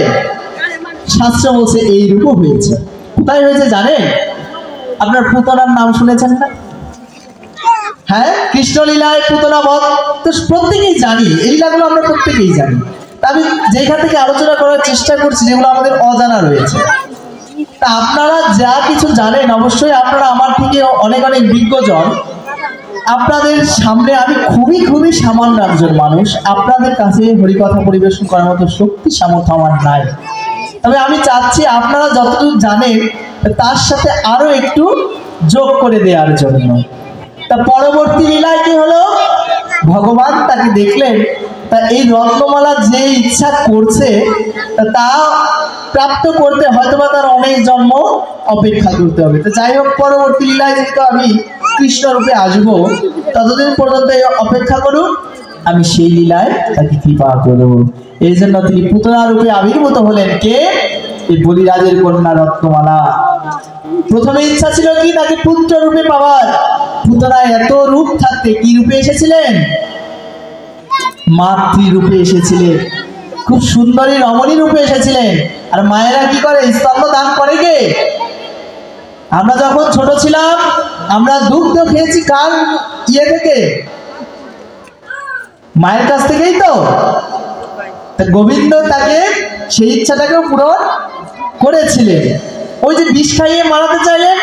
Speaker 1: শাস্ত্র বলছে এইরকম হয়েছে। কোথায় হয়েছে জানেন? আপনার পুতনার নাম শুনেছেন না? হ্যাঁ, কৃষ্ণলীলায় পুতনা বধ তো প্রত্যেকেই জানি, এই লীলাগুলো আমরা প্রত্যেকেই জানি। আমি যেখান থেকে আলোচনা করার চেষ্টা করছি যেগুলো আমাদের অজানা রয়েছে। তা আপনারা যা কিছু জানেন, অবশ্যই আপনারা আমার থেকে অনেক অনেক বিজ্ঞজন। আপনাদের সামনে আমি খুবই সামান্য একজন মানুষ, আপনাদের কাছে হরিকথা পরিবেশন করার মতো শক্তি সামর্থ্য আমার নাই। তবে আমি চাচ্ছি আপনারা যতটুকু জানেন তার সাথে আরো একটু যোগ করে দেওয়ার জন্য। তা পরবর্তী লীলায় কি হলো? ভগবান তাকে দেখলেন, তা এই রত্নমালা যে ইচ্ছা করছে তা প্রাপ্ত করতে হয়তোবা তার অনেক জন্ম অপেক্ষা করতে হবে। তো যাই হোক, পরবর্তী লীলায় যেহেতু আমি কৃষ্ণ রূপে আসবো, ততদিন পর্যন্ত অপেক্ষা করুন, আমি সেই লীলায় তাকে কৃপা করব। এই জন্য তিনি পুতনা রূপে আবির্ভূত হলেন। কে? এই বলিরাজের কন্যা রত্নমালা। প্রথমে ইচ্ছা ছিল কি? তাকে পুত্র রূপে পাওয়ার। পুতনা এত রূপ থাকতে কি রূপে এসেছিলেন? মাতৃরূপে এসেছিলেন, খুব সুন্দরী রমণী রূপে এসেছিলেন। আর মায়েরা কি করে? স্তন্য দান করে কে? আমরা যখন ছোট ছিলাম আমরা দুগ্ধ খেয়েছি কার ইয়ে থেকে? মায়ের কাছ থেকেই তো। গোবিন্দ তাকে সেই ইচ্ছাটাকেও পূরণ করেছিলেন। ওই যে বিষ খাইয়ে মারাতে চাইলেন,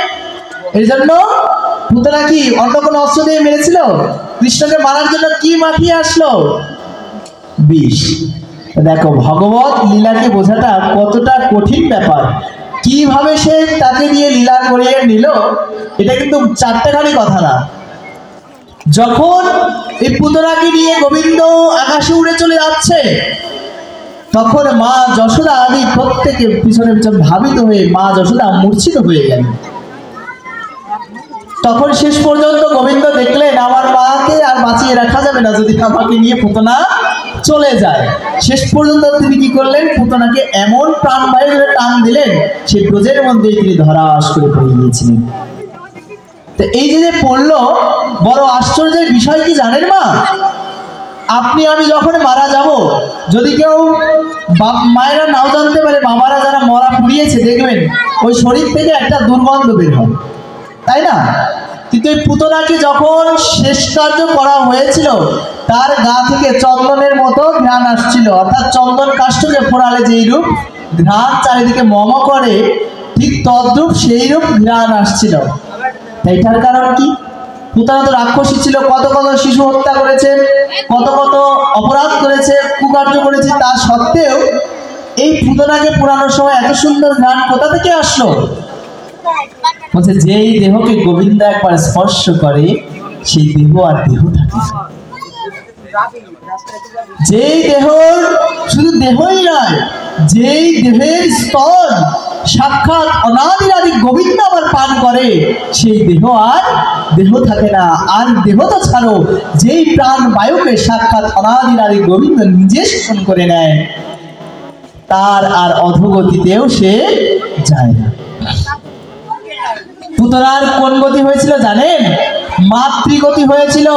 Speaker 1: এই জন্য পুতনা কি অন্য কোনো অস্ত্র দিয়ে মেরেছিল? কৃষ্ণকে মারার জন্য কি মাখিয়ে আসলো? বিষ। দেখো ভগবত লীলাকে বোঝাটা কতটা কঠিন ব্যাপার। কিভাবে সে তাকে দিয়ে লীলা করিয়ে নিল, এটা কিন্তু চারটেখানি কথা না। যখন এই পুতনাকে নিয়ে গোবিন্দ আকাশে উড়ে চলে যাচ্ছে, তখন মা যশোদা আদি প্রত্যেকে পিছনে পিছনে ধাবিত হয়ে মা যশোদা মূর্ছিত হয়ে গেলেন। তখন শেষ পর্যন্ত গোবিন্দ দেখলেন আমার মাকে আর বাঁচিয়ে রাখা যাবে না যদি আমাকে নিয়ে পুতনা চলে যায়। শেষ পর্যন্ত তিনি কি করলেন? পুতনাকে এমন প্রাণ বাইরে ধরে টান দিলেন, সেই ব্রজের মধ্যে তিনি ধরাস করে পড়ে গিয়েছিলেন। তো এই যে পড়লো, বড় আশ্চর্যের বিষয় কি জানেন মা? আপনি আমি যখন মারা যাব, যদি কেউ মায়েরা নাও জানতে পারে, বাবারা যারা মরা পুড়িয়েছে দেখবেন ওই শরীর থেকে একটা দুর্গন্ধ বের হয়, তাই না? কিন্তু এই পুতনাকে যখন শেষ কার্য করা হয়েছিল, তার গা থেকে চন্দনের মতো ঘ্রাণ আসছিল, অর্থাৎ চন্দন কাষ্ঠকে ফোড়ালে যেই রূপ ঘ্রাণ চারিদিকে মম করে, ঠিক তদ্রূপ সেই রূপ ঘ্রাণ আসছিল। এটার কারণ কি? পুতনা তো রাক্ষসী ছিল, কত কত শিশু হত্যা করেছে, কত কত অপরাধ করেছে, কুকার্য করেছে, তা সত্ত্বেও এই পুতনাকে পোড়ানোর সময় এত সুন্দর ঘ্রাণ কোথা থেকে আসলো? বলছে যেই দেহকে গোবিন্দ একবার স্পর্শ করে সেই দেহ আর দেহ থাকে। যেই দেহ, শুধু দেহই নয়, যেই দেহের স্তর সাক্ষাৎ অনাদিরাদি গোবিন্দ আবার পান করে, সেই দেহ আর দেহ থাকে না। আর দেহ তো ছাড়ো, যেই প্রাণ বায়ুকে সাক্ষাৎ অনাদিরাদি গোবিন্দ নিজে শোষণ করে নেয়, তার আর অধোগতিতেও সে যায় না। পুতনার কোন গতি হয়েছিল জানেন? মাতৃগতি হয়েছিল।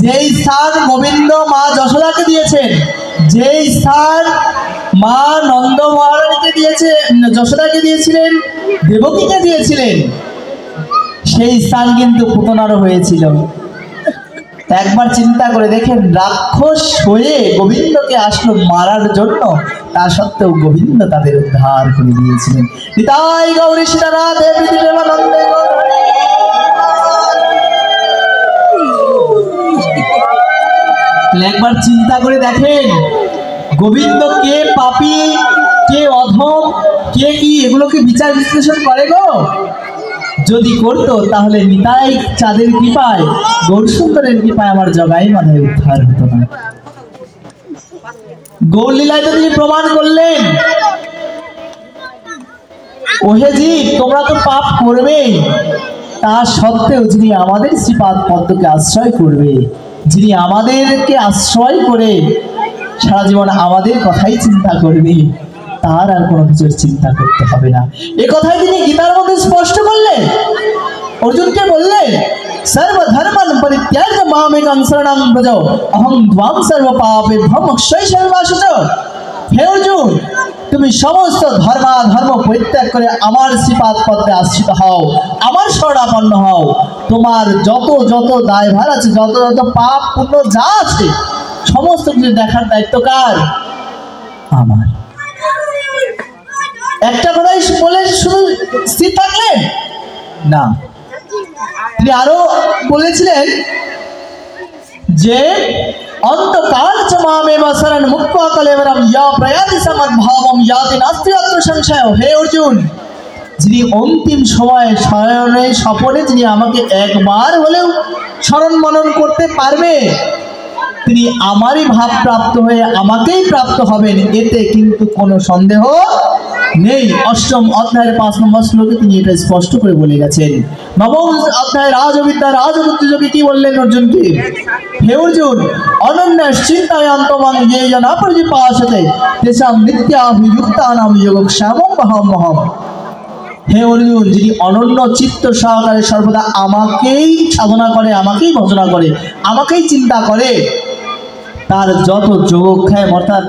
Speaker 1: যেই স্থান গোবিন্দ মা যশোদাকে দিয়েছেন, যেই স্থান মা নন্দ মহারানীকে দিয়েছে, যশোদাকে দিয়েছিলেন, দেবকীকে দিয়েছিলেন, সেই স্থান কিন্তু পুতনারও হয়েছিল। একবার চিন্তা করে দেখেন, রাক্ষস হয়ে গোবিন্দকে আসলো মারার জন্য, তা সত্ত্বেও গোবিন্দ তাদের উদ্ধার করে দিয়েছিলেন। নিতাই গৌরী সীতানাথ প্রেমানন্দে। একবার চিন্তা করে দেখেন, গোবিন্দ কে পাপী, কে অধম, কে কি, এগুলোকে বিচার বিশ্লেষণ করে গো? যদি করতো তাহলে নিতাই চাঁদের কৃপায়, গৌরসুন্দরের কৃপায় আমার জগাই মাথায় উদ্ধার হতো না। গৌরলীলায় তো তিনি প্রমাণ করলেন, ওহে জীব তোমরা তো পাপ করবেই, তা সত্ত্বেও যিনি আমাদের শ্রীপাদ পদ্মকে আশ্রয় করবে, যিনি আমাদেরকে আশ্রয় করে সারা জীবন আমাদের কথাই চিন্তা করবে, তার আর কোনো কিছুর চিন্তা করতে হবে না। এ কথাই তিনি গীতার মধ্যে স্পষ্ট করলেন। অর্জুনকে বললেন, সর্বধর্মান পরিত্যাজ্য মামেকং শরণং ব্রজ অহং ত্বাং সর্ব পাপেভ্যো মোক্ষয়িষ্যামি শাশ্বত। হে অর্জুন, তুমি সমস্ত ধর্ম পরিত্যাগ করে আমার শ্রীপাদ পদ্মে আশ্রিত হও, আমার শরণাপন্ন হও। তোমার যত যত দায়ভার আছে, যত যত পাপ পুণ্য যা আছে, সমস্ত কিছু দেখার দায়িত্ব কার? আমার। একটা কথাই বলে শুধু স্থির থাকলেন না, তিনি আরো বলেছিলেন যে অন্তকাল চ মামেব শরণ মুক্ত্বা কলেবরম ইয়া প্রয়াতি সমদ্ভাবম ইয়াতি নাস্তি অত্র সংশয়। হে অর্জুন, যিনি অন্তিম সময়ে শয়নে স্বপনে যিনি আমাকে একবার হলেও স্মরণ মনন করতে পারবে, তিনি আমারই ভাব প্রাপ্ত হয়ে আমাকেই প্রাপ্ত হবেন, এতে কিন্তু কোনো সন্দেহ নেই। অষ্টম অধ্যায়ের 5 নম্বর শ্লোকে তিনি এটা স্পষ্ট করে বলে গেছেন। নবম অধ্যায় রাজবিদ্যা রাজবুদ্ধি যোগে কি বললেন অর্জুনকে? হে অর্জুন, অনন্যাস চিন্তায়ন্তমাং যে জনা পরিপাসতে তেষাং নিত্যাভিযুক্তানাং যোগক্ষেমং অহমহম। হে অর্জুন, যিনি অনন্য চিত্ত সহকারে সর্বদা আমাকেই সাধনা করে, আমাকেই ভজনা করে, আমাকেই চিন্তা করে, তার যত যোগক্ষেম অর্থাৎ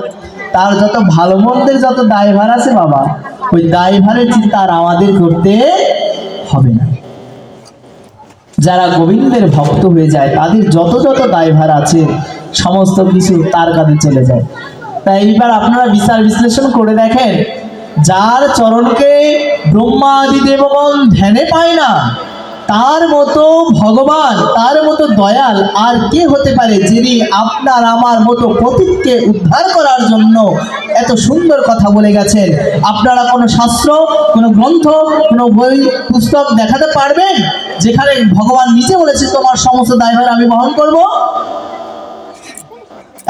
Speaker 1: তার যত ভালো মন্দের যত দায়ভার আছে বাবা, ওই দায়ভারের চিন্তা আর আমাদের করতে হবে না। যারা গোবিন্দের ভক্ত হয়ে যায় তাদের যত যত দায়ভার আছে সমস্ত কিছু তার কাছে চলে যায়। তাই এইবার আপনারা বিচার বিশ্লেষণ করে দেখেন, যার চরণকে ব্রহ্মা আদি দেবগণ ধ্যানে পায় না, তার মতো ভগবান, তার মতো দয়াল আর কে হতে পারে, যিনি আপনার আমার মতো পতিতকে উদ্ধার করার জন্য এত সুন্দর কথা বলে গেছেন। আপনারা কোনো শাস্ত্র, কোনো গ্রন্থ, কোনো বই পুস্তক দেখাতে পারবেন যেখানে ভগবান নিজে বলেছে তোমার সমস্ত দায়ভার আমি বহন করব?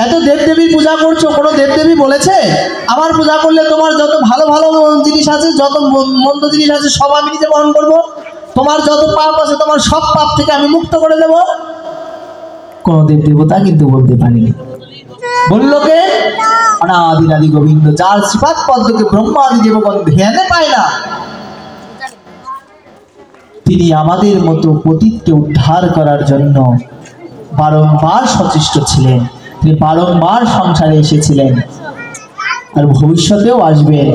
Speaker 1: এত দেবদেবীর পূজা করছো, কোনো দেবদেবী বলেছে আমার পূজা করলে তোমার যত ভালো ভালো জিনিস আছে, যত মন্দ জিনিস আছে সব আমি নিজে বহন করবো, তোমার যত পাপ আছে তোমার সব পাপ থেকে আমি মুক্ত করে দেব? কোন দেব দেবতা কিন্তু বলতে পারেনি। বলল কে? অনাদিরাদি গোবিন্দ, যার শ্রীপাদ পদ্মকে ব্রহ্মা আদি দেবগণ ধ্যানে পায় না, তিনি আমাদের মতো পতিতকে উদ্ধার করার জন্য বারংবার সচেষ্ট ছিলেন। তিনি বারংবার সংসারে এসেছিলেন আর ভবিষ্যতেও আসবেন।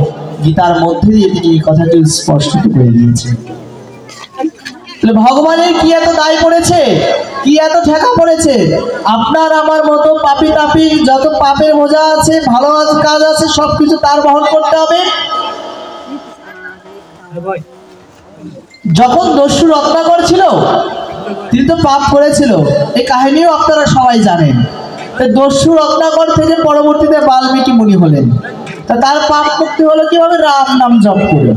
Speaker 1: গীতার মধ্যে দিয়ে তিনি এই কথাটি স্পষ্ট করে দিয়েছেন। ভগবানের কি এত দায় পড়েছে, কি এত ঠেকা পড়েছে? আপনার আমার মতো পাপী তাপী যত পাপের বোঝা আছে, ভালো কাজ আছে, সবকিছু তার বহন করতে হবে। যখন দস্যু রত্নাকর ছিল, তিনি তো পাপ করেছিল, এই কাহিনীও আপনারা সবাই জানেন। দস্যু রত্নাকর থেকে পরবর্তীতে বাল্মীকি মুনি হলেন। তা তার পাপ মুক্তি হলো কিভাবে? রাম নাম জপ করে।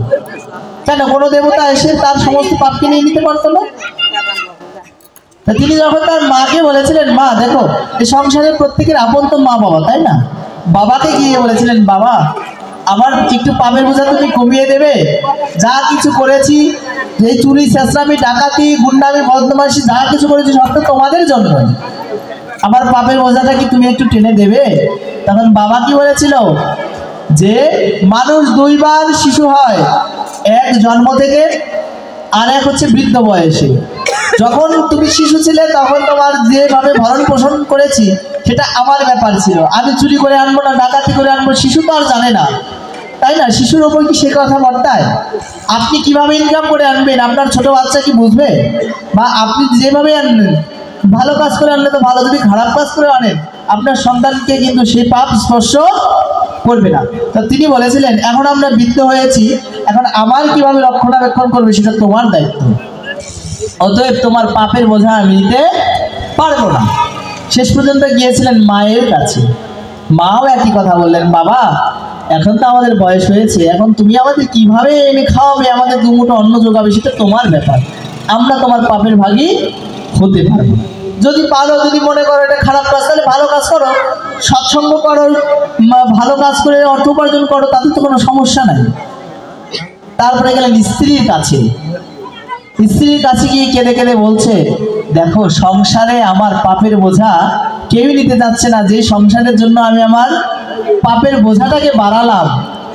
Speaker 1: তাই না? কোনো দেবতা এসে তার সমস্ত পাপকে নিয়ে নিতে পারতো না। তা তিনি যখন তার মাকে বলেছিলেন, মা দেখো, এই সংসারের প্রত্যেকের আপন তো মা বাবা, তাই না? বাবাকে গিয়ে বলেছিলেন, বাবা আমার একটু পাপের বোঝা তুমি কমিয়ে দেবে? যা কিছু করেছি, এই চুরি চেঁচড়ামি ডাকাতি গুন্ডামি বদমাইশি যা কিছু করেছি সব তো তোমাদের জন্য, আমার পাপের বোঝাটা কি তুমি একটু টেনে দেবে? তখন বাবা কি বলেছিল যে মানুষ দুইবার শিশু হয়, এক জন্ম থেকে আর এক হচ্ছে বৃদ্ধ বয়সে। যখন তুমি শিশু ছিলে তখন তোমার যেভাবে ভরণ পোষণ করেছি সেটা আমার ব্যাপার ছিল। আমি চুরি করে আনবো না ডাকাতি করে আনবো, শিশু তো আর জানে না, তাই না? শিশুর ওপর কি সে কথা বর্তায়? আপনি কিভাবে ইনকাম করে আনবেন আপনার ছোট বাচ্চা কি বুঝবে? বা আপনি যেভাবে আনবেন, ভালো কাজ করে আনলে তো ভালো, যদি খারাপ কাজ করে আনেন আপনার সন্তানকে কিন্তু সেই পাপ স্পর্শ করবে না। তো তিনি বলেছিলেন, এখন আমরা বৃদ্ধ হয়েছি, এখন আমার কিভাবে রক্ষণাবেক্ষণ করবে সেটা তোমার দায়িত্ব, অতএব তোমার পাপের বোঝা আমি নিতে পারবো না। শেষ পর্যন্ত গিয়েছিলেন মায়ের কাছে। মাও একই কথা বললেন, বাবা এখন তো আমাদের বয়স হয়েছে, এখন তুমি আমাদের কিভাবে এনে খাওয়াবে, আমাদের দুমুঠো অন্ন যোগাবে সেটা তোমার ব্যাপার, আমরা তোমার পাপের ভাগী হতে পারবো। যদি পারো, যদি মনে করো এটা খারাপ কাজ, তাহলে ভালো কাজ করো, সৎসঙ্গ করো, ভালো কাজ করে অর্থ উপার্জন করো, তাতে তো কোনো সমস্যা নাই। তারপরে গেলেন স্ত্রীর কাছে। স্ত্রীর কাছে গিয়ে কেঁদে কেঁদে বলছে, দেখো সংসারে আমার পাপের বোঝা কেউই নিতে যাচ্ছে না, যে সংসারের জন্য আমি আমার পাপের বোঝাটাকে বাড়ালাম,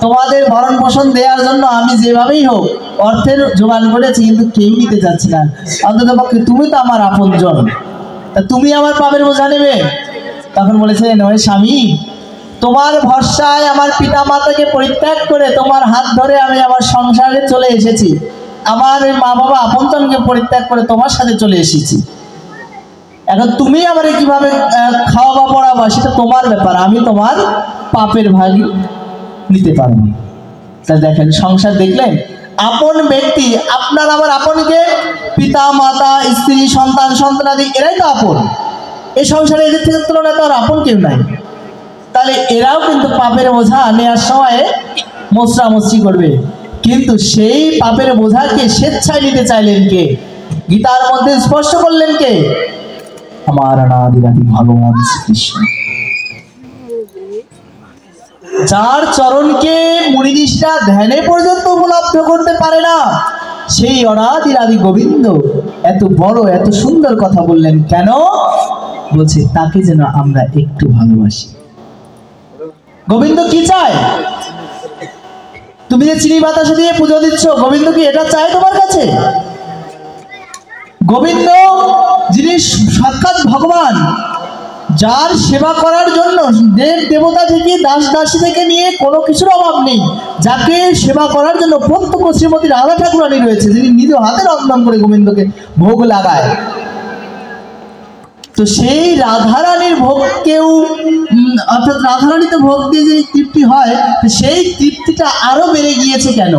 Speaker 1: তোমাদের ভরণ পোষণ দেওয়ার জন্য আমি যেভাবেই হোক অর্থের জোগান করেছি, কিন্তু কেউ নিতে যাচ্ছে না। অন্তত পক্ষে তুমি তো আমার আপনজন, তা তুমি আমার পাপের বোঝা নেবে? তখন বলেছেন, ওই স্বামী, তোমার ভরসায় আমার পিতা মাতাকে পরিত্যাগ করে তোমার হাত ধরে আমি আমার সংসারে চলে এসেছি, আমার মা বাবা আপনজনকে পরিত্যাগ করে তোমার সাথে চলে এসেছি। এখন তুমি আমারে কিভাবে খাওয়াবা পড়াবা সেটা তোমার ব্যাপার, আমি তোমার পাপের ভাগ নিতে পারবো না। তাই দেখেন সংসার দেখলেন, আপন ব্যক্তি, আপনার আমার আপনকে পিতা মাতা স্ত্রী সন্তান সন্তানাদি এরাই তো আপন। এই সংসারে এদের থেকে তুলনায় তো আর আপন কেউ নাই। তাহলে এরাও কিন্তু পাপের বোঝা নেওয়ার সময় মোচড়ামুচড়ি করবে, কিন্তু সেই পাপের বোঝাকে স্বেচ্ছায় নিতে চাইলেন কে? গীতার মধ্যে স্পষ্ট করলেন কে? আমার অনাদিরাদি ভগবান শ্রীকৃষ্ণ। যার চরণকে মুনিঋষিরা ধ্যানে পর্যন্ত উপলব্ধ করতে পারে না, সেই অনাদিরাদি গোবিন্দ এত বড় এত সুন্দর কথা বললেন কেন? বলছে তাকে যেন আমরা একটু ভালোবাসি। গোবিন্দ কি চায়? তুমি যে চিনি বাতাসে দিয়ে পুজো দিচ্ছ, গোবিন্দ কি এটা চায় তোমার কাছে? গোবিন্দ যিনি সাক্ষাৎ ভগবান, যার সেবা করার জন্য দেব দেবতা থেকে দাস দাসী থেকে নিয়ে কোনো কিছুর অভাব নেই, যাকে সেবা করার জন্য প্রত্যক্ষ শ্রীমতী রাধা ঠাকুরানী রয়েছে, যিনি নিজ হাতে রন্ধন করে গোবিন্দকে ভোগ লাগায়। তো সেই রাধারানীর ভোগকেও, অর্থাৎ রাধারানীতে ভোগ দিয়ে যে তৃপ্তি হয়, সেই তৃপ্তিটা আরো বেড়ে গিয়েছে কেন?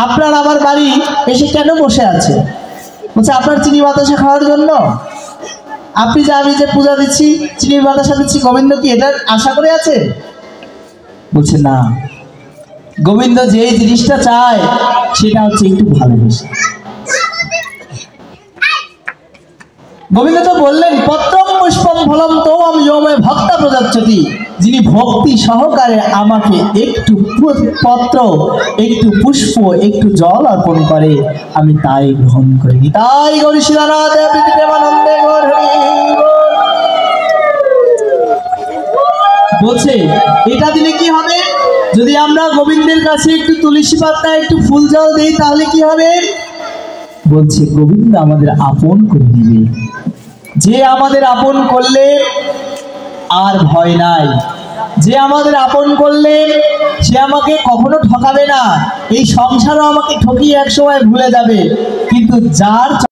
Speaker 1: আপনার আমার বাড়ি এসে কেন বসে আছে? বলছে আপনার চিনি বাতাসা খাওয়ার জন্য। আপনি যে আমি যে পূজা দিচ্ছি, চিনি বাতাসা দিচ্ছি, গোবিন্দ কি এটার আশা করে আছে? বলছে না, গোবিন্দ যে জিনিসটা চায় সেটা হচ্ছে একটু ভালোবাসা। গোবিন্দ তো বললেন, পত্রম পুষ্পম ফলম তোম ইয়মে ভক্তা প্রদাচ্যতি, যিনি ভক্তি সহকারে আমাকে একটু পত্র, একটু পুষ্প, একটু জল অর্পণ করে, আমি তাই গ্রহণ করি। তাই গৌরী শিলানাথ প্রেমানন্দে বলছে, এটা দিলে কি হবে? যদি আমরা গোবিন্দের কাছে একটু তুলসী পাতা, একটু ফুল জল দেই, তাহলে কি হবে? বলছে গোবিন্দ আমাদের আপন করে দিবে। যে আমাদের আপন করলে আর ভয় নাই। যে আমাদের আপন করলেন সে আমাকে কখনো ঠকাবে না, এই সংসারও আমাকে ঠকিয়ে একসময় ভুলে যাবে, কিন্তু যার